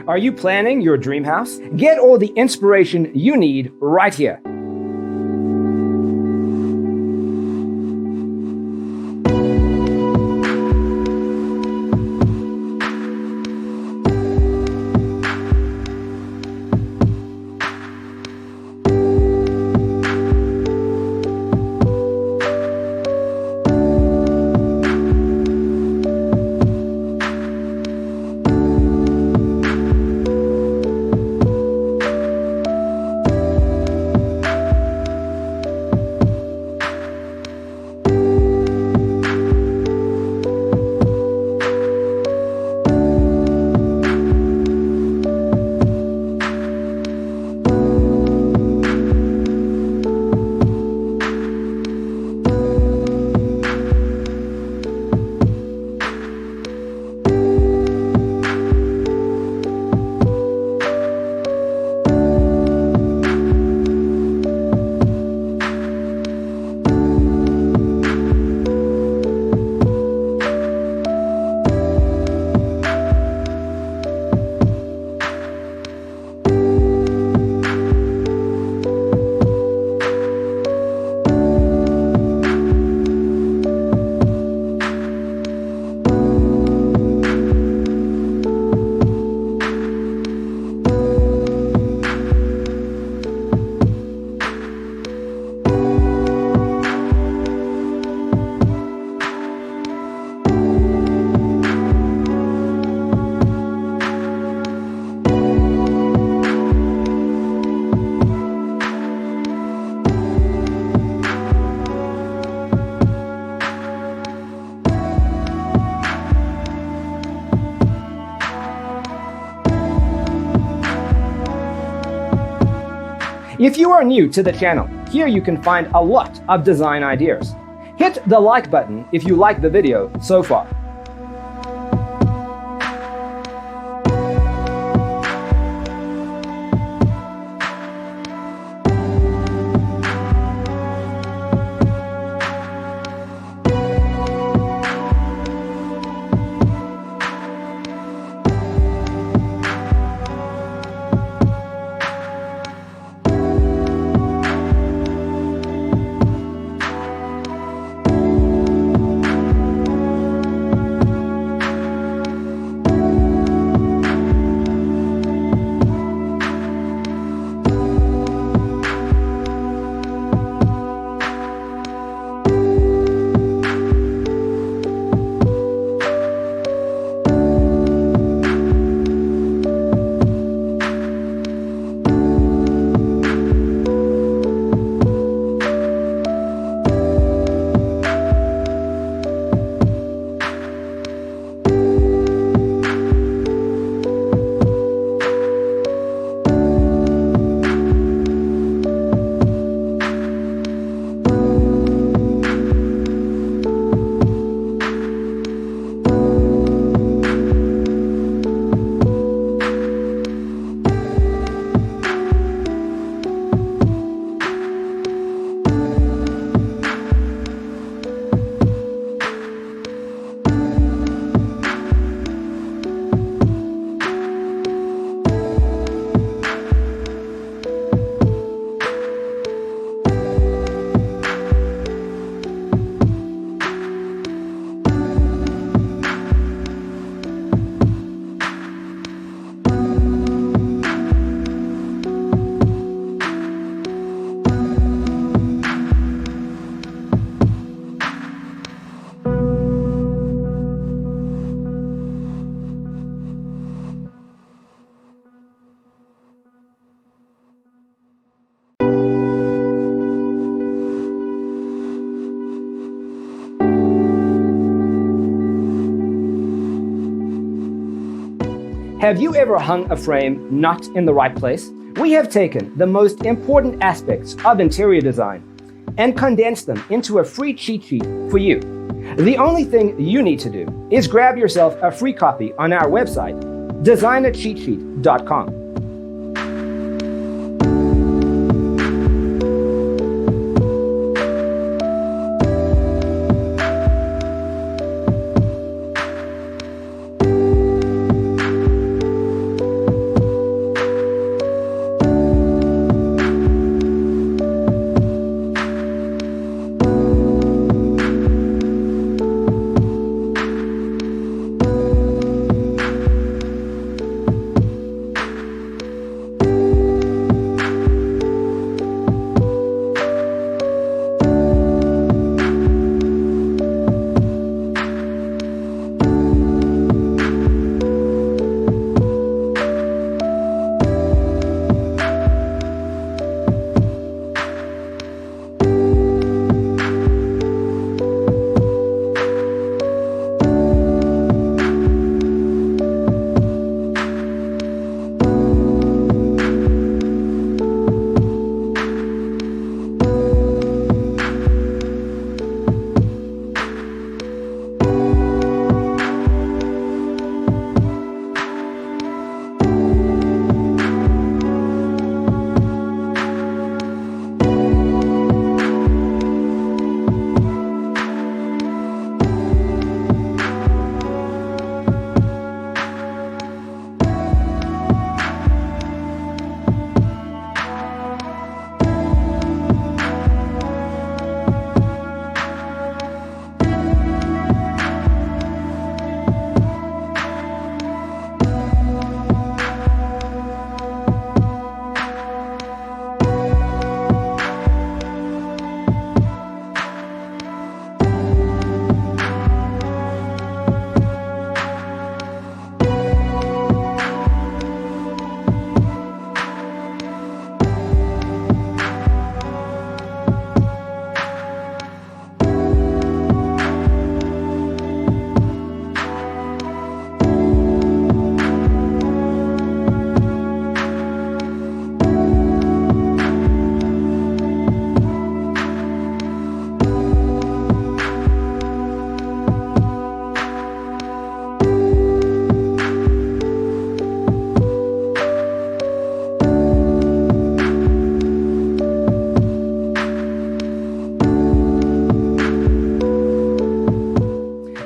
Are you planning your dream house? Get all the inspiration you need right here. If you are new to the channel, here you can find a lot of design ideas. Hit the like button if you like the video so far. Have you ever hung a frame not in the right place? We have taken the most important aspects of interior design and condensed them into a free cheat sheet for you. The only thing you need to do is grab yourself a free copy on our website, designercheatsheet.com.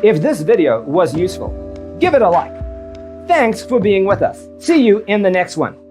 If this video was useful, give it a like. Thanks for being with us. See you in the next one.